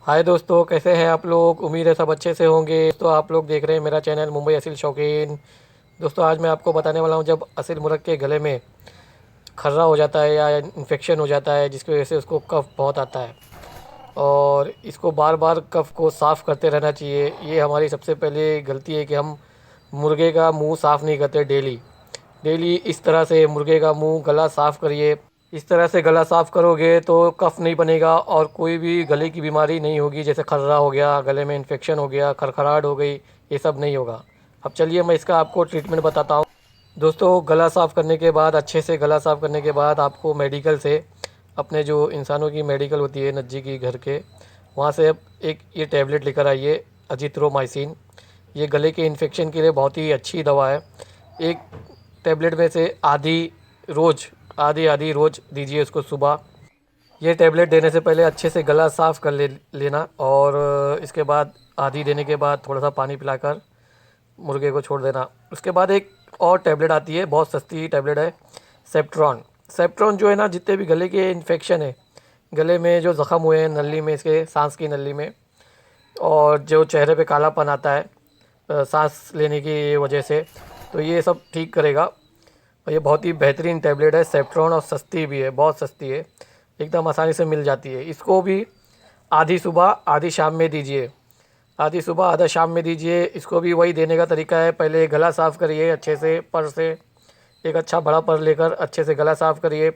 हाय दोस्तों, कैसे हैं आप लोग। उम्मीद है सब अच्छे से होंगे। तो आप लोग देख रहे हैं मेरा चैनल मुंबई असील शौकीन। दोस्तों आज मैं आपको बताने वाला हूं, जब असील मुर्ग के गले में खर्रा हो जाता है या इन्फेक्शन हो जाता है जिसकी वजह से उसको कफ बहुत आता है, और इसको बार बार कफ को साफ़ करते रहना चाहिए। ये हमारी सबसे पहले गलती है कि हम मुर्गे का मुंह साफ़ नहीं करते डेली। डेली इस तरह से मुर्गे का मुंह गला साफ़ करिए। इस तरह से गला साफ़ करोगे तो कफ़ नहीं बनेगा और कोई भी गले की बीमारी नहीं होगी, जैसे खर्रा हो गया, गले में इन्फेक्शन हो गया, खरखराहट हो गई, ये सब नहीं होगा। अब चलिए मैं इसका आपको ट्रीटमेंट बताता हूँ। दोस्तों गला साफ़ करने के बाद, अच्छे से गला साफ़ करने के बाद आपको मेडिकल से, अपने जो इंसानों की मेडिकल होती है नज़दीकी घर के, वहाँ से अब एक ये टैबलेट लेकर आइए, अजिथ्रोमाइसिन। ये गले के इन्फेक्शन के लिए बहुत ही अच्छी दवा है। एक टैबलेट में से आधी रोज़, आधी आधी रोज़ दीजिए उसको सुबह। ये टैबलेट देने से पहले अच्छे से गला साफ़ कर लेना, और इसके बाद आधी देने के बाद थोड़ा सा पानी पिलाकर मुर्गे को छोड़ देना। उसके बाद एक और टैबलेट आती है, बहुत सस्ती टैबलेट है, सेप्ट्रॉन। सेप्ट्रॉन जो है ना, जितने भी गले के इन्फेक्शन है, गले में जो ज़ख़म हुए हैं नली में, इसके सांस की नली में, और जो चेहरे पे कालापन आता है सांस लेने की वजह से, तो ये सब ठीक करेगा। और ये बहुत ही बेहतरीन टैबलेट है सेप्ट्रॉन, और सस्ती भी है, बहुत सस्ती है, एकदम आसानी से मिल जाती है। इसको भी आधी सुबह आधी शाम में दीजिए, आधी सुबह आधा शाम में दीजिए। इसको भी वही देने का तरीका है, पहले गला साफ़ करिए अच्छे से, पर से एक अच्छा बड़ा पर लेकर अच्छे से गला साफ़ करिए,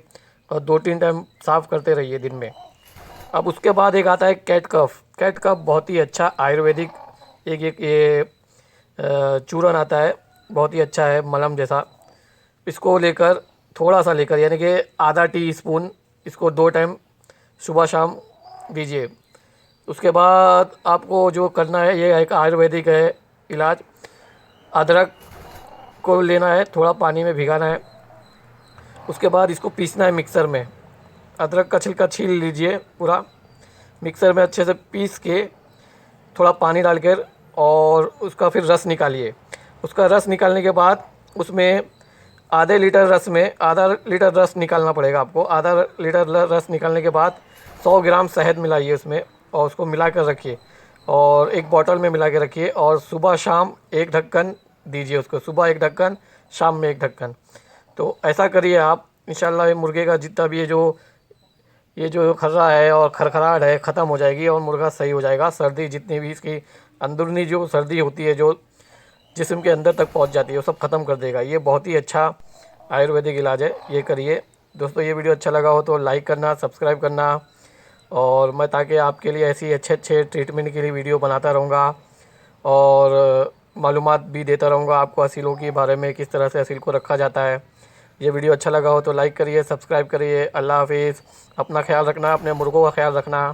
और 2-3 टाइम साफ़ करते रहिए दिन में। अब उसके बाद एक आता है कैट कफ। कैट कफ बहुत ही अच्छा आयुर्वेदिक एक ये चूरन आता है, बहुत ही अच्छा है, मलहम जैसा। इसको लेकर, थोड़ा सा लेकर, यानी कि आधा टी स्पून, इसको 2 टाइम सुबह शाम दीजिए। उसके बाद आपको जो करना है, ये एक आयुर्वेदिक है इलाज। अदरक को लेना है, थोड़ा पानी में भिगाना है, उसके बाद इसको पीसना है मिक्सर में। अदरक का छिलका छील लीजिए पूरा, मिक्सर में अच्छे से पीस के, थोड़ा पानी डालकर, और उसका फिर रस निकालिए। उसका रस निकालने के बाद उसमें आधे लीटर रस में आधा लीटर रस निकालना पड़ेगा आपको। आधा लीटर रस निकालने के बाद 100 ग्राम शहद मिलाइए उसमें, और उसको मिला कर रखिए, और एक बॉटल में मिला के रखिए, और सुबह शाम एक ढक्कन दीजिए उसको, सुबह एक ढक्कन, शाम में एक ढक्कन। तो ऐसा करिए आप, इंशाल्लाह ये मुर्गे का जितना भी ये जो खर्रा है और खरखराहट है, ख़त्म हो जाएगी, और मुर्गा सही हो जाएगा। सर्दी जितनी भी इसकी अंदरूनी जो सर्दी होती है, जो जिस्म के अंदर तक पहुंच जाती है, वो सब ख़त्म कर देगा। ये बहुत ही अच्छा आयुर्वेदिक इलाज है, ये करिए। दोस्तों ये वीडियो अच्छा लगा हो तो लाइक करना, सब्सक्राइब करना, और मैं ताकि आपके लिए ऐसी अच्छे अच्छे ट्रीटमेंट के लिए वीडियो बनाता रहूँगा, और मालूमात भी देता रहूँगा आपको असीलों के बारे में, किस तरह से असील को रखा जाता है। ये वीडियो अच्छा लगा हो तो लाइक करिए, सब्सक्राइब करिए। अल्लाह हाफिज़। अपना ख्याल रखना, अपने मुर्गों का ख्याल रखना।